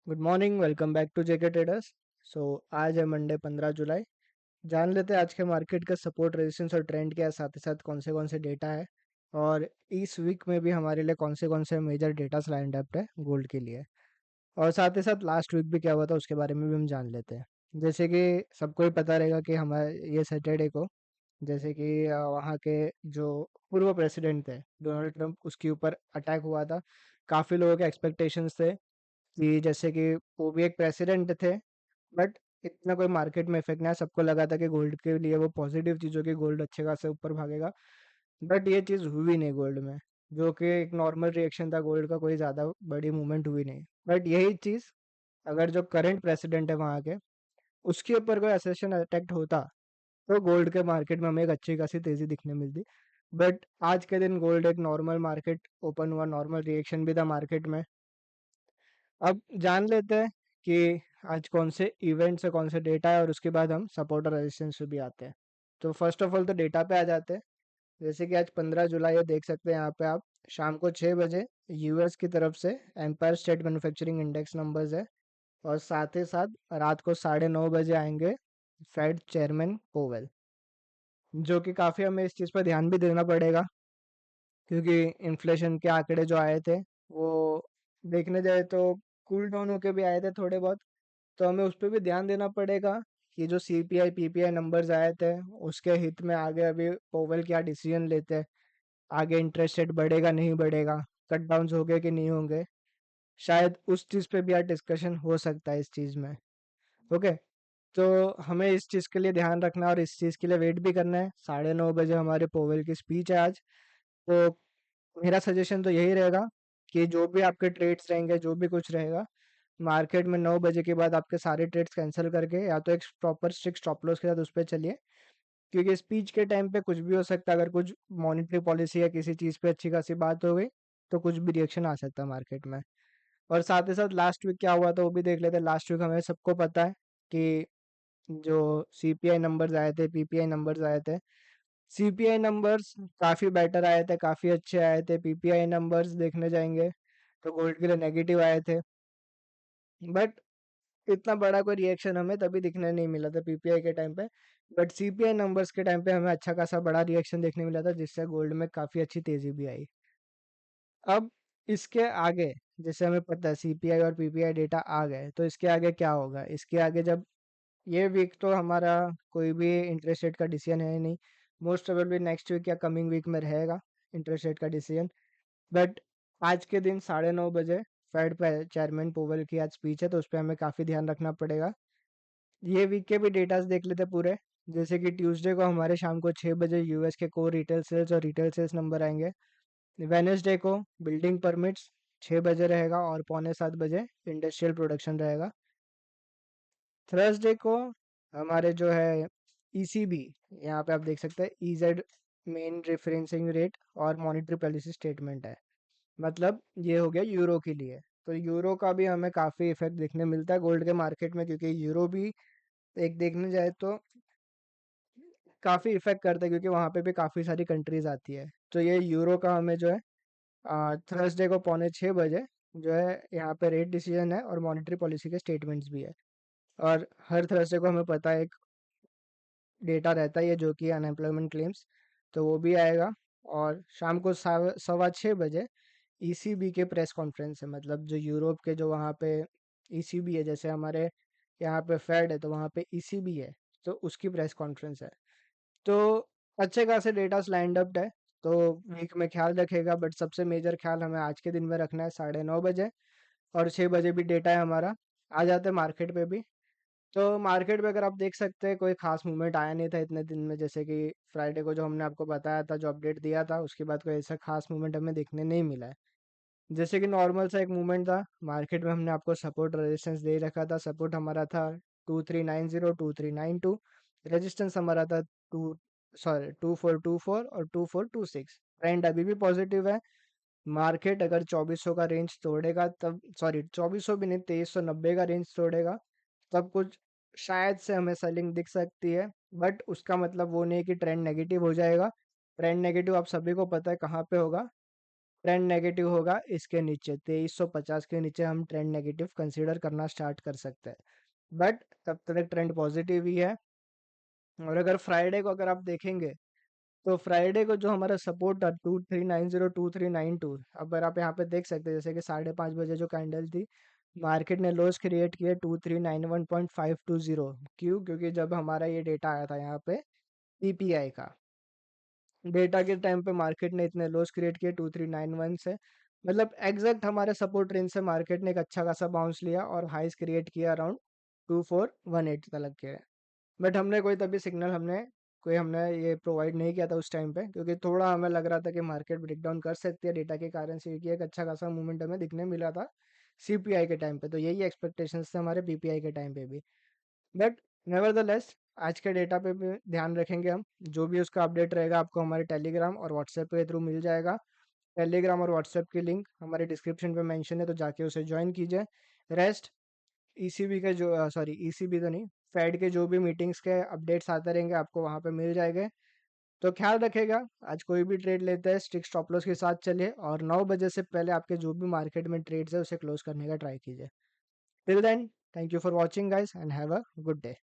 Good morning, welcome back to JK traders. So आज है Monday 15 जुलाई। जान लेते हैं आज के मार्केट का सपोर्ट रेजिस्टेंस और ट्रेंड क्या है, साथ ही साथ कौन से डेटा है और इस वीक में भी हमारे लिए कौन से मेजर डेटा लाइंड अप है गोल्ड के लिए। और साथ ही साथ लास्ट वीक भी क्या हुआ था उसके बारे में भी हम जान लेते हैं। जैसे कि सबको ही पता रहेगा कि हमारे ये सैटरडे को जैसे कि वहाँ के जो पूर्व प्रेसिडेंट थे डोनाल्ड ट्रंप, उसके ऊपर अटैक हुआ था। काफ़ी लोगों के एक्सपेक्टेशंस थे कि जैसे कि वो भी एक प्रेसिडेंट थे, बट इतना कोई मार्केट में इफेक्ट नहीं आया। सबको लगा था कि गोल्ड के लिए वो पॉजिटिव चीज़ों की गोल्ड अच्छे खासे ऊपर भागेगा, बट ये चीज़ हुई नहीं गोल्ड में। जो कि एक नॉर्मल रिएक्शन था गोल्ड का, कोई ज़्यादा बड़ी मूवमेंट हुई नहीं। बट यही चीज़ अगर जो करंट प्रेसिडेंट है वहाँ के, उसके ऊपर कोई असेशन अटैक होता तो गोल्ड के मार्केट में हमें एक अच्छी खासी तेज़ी दिखने मिलती। बट आज के दिन गोल्ड एक नॉर्मल मार्केट ओपन हुआ, नॉर्मल रिएक्शन भी था मार्केट में। अब जान लेते हैं कि आज कौन से इवेंट्स है, कौन से डेटा है, और उसके बाद हम सपोर्ट और रेजिस्टेंस पे भी आते हैं। तो फर्स्ट ऑफ ऑल तो डेटा पे आ जाते हैं। जैसे कि आज 15 जुलाई है, देख सकते हैं यहाँ पे आप शाम को 6 बजे यूएस की तरफ से Empire State manufacturing index numbers है। और साथ ही साथ रात को 9:30 बजे आएंगे फेड चेयरमैन पोवेल, जो कि काफ़ी हमें इस चीज़ पर ध्यान भी देना पड़ेगा, क्योंकि इन्फ्लेशन के आंकड़े जो आए थे वो देखने जाए तो कूल डाउन होके भी आए थे थोड़े बहुत। तो हमें उस पर भी ध्यान देना पड़ेगा कि जो सीपीआई पीपीआई नंबर्स आए थे उसके हित में आगे अभी पोवेल क्या डिसीजन लेते हैं। आगे इंटरेस्ट रेट बढ़ेगा नहीं बढ़ेगा, कट डाउन होंगे कि नहीं होंगे, शायद उस चीज़ पे भी आज डिस्कशन हो सकता है इस चीज़ में। ओके, तो हमें इस चीज़ के लिए ध्यान रखना है और इस चीज़ के लिए वेट भी करना है। 9:30 बजे हमारे पोवेल की स्पीच है आज। तो मेरा सजेशन तो यही रहेगा कि जो भी आपके ट्रेड्स रहेंगे, जो भी कुछ रहेगा, मार्केट में 9 बजे के बाद आपके सारे ट्रेड्स कैंसिल करके या तो एक प्रॉपर स्ट्रिक्ट स्टॉप लॉस के साथ उस पर चलिए। क्योंकि स्पीच के टाइम पे कुछ भी हो सकता है। अगर कुछ मॉनेटरी पॉलिसी या किसी चीज़ पे अच्छी खासी बात हो गई तो कुछ भी रिएक्शन आ सकता है मार्केट में। और साथ ही साथ लास्ट वीक क्या हुआ था वो भी देख लेते हैं। लास्ट वीक हमें सबको पता है कि जो सीपीआई नंबर्स आए थे, पीपीआई नंबर्स आए थे। सीपीआई नंबर्स काफ़ी बेटर आए थे, काफ़ी अच्छे आए थे। पीपीआई नंबर्स देखने जाएंगे तो गोल्ड के लिए नेगेटिव आए थे, बट इतना बड़ा कोई रिएक्शन हमें तभी दिखने नहीं मिला था पीपीआई के टाइम पे। बट सीपीआई नंबर्स के टाइम पे हमें अच्छा खासा बड़ा रिएक्शन देखने मिला था, जिससे गोल्ड में काफ़ी अच्छी तेज़ी भी आई। अब इसके आगे जैसे हमें पता है सीपीआई और पीपीआई डेटा आ गए, तो इसके आगे क्या होगा? इसके आगे जब ये वीक तो हमारा कोई भी इंटरेस्ट रेट का डिसीजन है नहीं। मोस्ट प्रोबेबली नेक्स्ट वीक या कमिंग वीक में रहेगा इंटरेस्ट रेट का डिसीजन। बट आज के दिन 9:30 बजे फेड चेयरमैन पोवेल की आज स्पीच है, तो उस पर हमें काफ़ी ध्यान रखना पड़ेगा। ये वीक के भी डेटास देख लेते पूरे। जैसे कि ट्यूसडे को हमारे शाम को 6 बजे यूएस के कोर रिटेल सेल्स और रिटेल सेल्स नंबर आएंगे। वेनेसडे को बिल्डिंग परमिट्स 6 बजे रहेगा और 6:45 बजे इंडस्ट्रियल प्रोडक्शन रहेगा। थर्सडे को हमारे जो है ईसीबी, यहाँ पे आप देख सकते हैं ईजेड मेन रेफरेंसिंग रेट और मॉनेटरी पॉलिसी स्टेटमेंट है। मतलब ये हो गया यूरो के लिए। तो यूरो का भी हमें काफ़ी इफेक्ट देखने मिलता है गोल्ड के मार्केट में, क्योंकि यूरो भी एक देखने जाए तो काफ़ी इफेक्ट करता है, क्योंकि वहाँ पे भी काफ़ी सारी कंट्रीज आती है। तो ये यूरो का हमें जो है थर्सडे को 6:45 जो है यहाँ पे रेट डिसीजन है और मॉनेटरी पॉलिसी के स्टेटमेंट्स भी है। और हर थर्सडे को हमें पता है एक डेटा रहता है ये, जो कि अनएम्प्लॉयमेंट क्लेम्स, तो वो भी आएगा। और शाम को 6:15 बजे ईसीबी के प्रेस कॉन्फ्रेंस है। मतलब जो यूरोप के जो वहाँ पे ईसीबी है, जैसे हमारे यहाँ पे फेड है तो वहाँ पे ईसीबी है, तो उसकी प्रेस कॉन्फ्रेंस है। तो अच्छे खासे डेटास लाइंड अप है। तो वीक में ख्याल रखेगा, बट सबसे मेजर ख्याल हमें आज के दिन में रखना है। 9:30 बजे और 6 बजे भी डेटा है हमारा। आ जाते हैं मार्केट पे भी। तो मार्केट में अगर आप देख सकते हैं कोई खास मूवमेंट आया नहीं था इतने दिन में। जैसे कि फ्राइडे को जो हमने आपको बताया था, जो अपडेट दिया था, उसके बाद कोई ऐसा खास मूवमेंट हमें देखने नहीं मिला है। जैसे कि नॉर्मल सा एक मूवमेंट था मार्केट में, हमने आपको सपोर्ट रेजिस्टेंस दे रखा था। सपोर्ट हमारा था 2390, 2392। रेजिस्टेंस हमारा था 2424 और 2426। ट्रेंड अभी भी पॉजिटिव है। मार्केट अगर 2400 का रेंज तोड़ेगा तब, सॉरी 2400 भी नहीं, 2390 का रेंज तोड़ेगा तब कुछ शायद से हमें सेलिंग दिख सकती है। बट उसका मतलब वो नहीं कि ट्रेंड नेगेटिव हो जाएगा। ट्रेंड नेगेटिव आप सभी को पता है कहाँ पे होगा, ट्रेंड नेगेटिव होगा इसके नीचे 2350 के नीचे हम ट्रेंड नेगेटिव कंसीडर करना स्टार्ट कर सकते हैं, बट तब तक ट्रेंड पॉजिटिव ही है। और अगर फ्राइडे को अगर आप देखेंगे तो फ्राइडे को जो हमारा सपोर्ट था 2390 2392, अगर आप यहाँ पे देख सकते हैं जैसे कि 5:30 बजे जो कैंडल थी, मार्केट ने लोस क्रिएट किए 2391.520। क्यों? क्योंकि जब हमारा ये डेटा आया था यहाँ पे पीपीआई का डेटा के टाइम पे मार्केट ने इतने लोस क्रिएट किए 2391 से, मतलब एग्जैक्ट हमारे सपोर्ट रेंज से मार्केट ने एक अच्छा खासा बाउंस लिया और हाइस क्रिएट किया अराउंड 2418 तक के। बट हमने कोई तभी सिग्नल हमने ये प्रोवाइड नहीं किया था उस टाइम पे, क्योंकि थोड़ा हमें लग रहा था कि मार्केट ब्रेकडाउन कर सकती है डेटा के कारण से, क्योंकि एक अच्छा खासा मूवमेंट हमें दिखने मिला था सीपीआई के टाइम पे, तो यही एक्सपेक्टेशंस थे हमारे पीपीआई के टाइम पे भी। बट नेवरदलेस आज के डेटा पे भी ध्यान रखेंगे हम, जो भी उसका अपडेट रहेगा आपको हमारे टेलीग्राम और व्हाट्सएप के थ्रू मिल जाएगा। टेलीग्राम और व्हाट्सएप की लिंक हमारे डिस्क्रिप्शन पे मेंशन है, तो जाके उसे ज्वाइन कीजिए। रेस्ट ईसीबी के जो सॉरी ईसीबी तो नहीं, फेड के जो भी मीटिंग्स के अपडेट्स आते रहेंगे आपको वहाँ पे मिल जाएंगे। तो ख्याल रखेगा, आज कोई भी ट्रेड लेते हैं स्ट्रिक्ट स्टॉप लॉस के साथ चलिए, और 9 बजे से पहले आपके जो भी मार्केट में ट्रेड्स है उसे क्लोज करने का ट्राई कीजिए। Till then, thank you for watching guys and have a good day.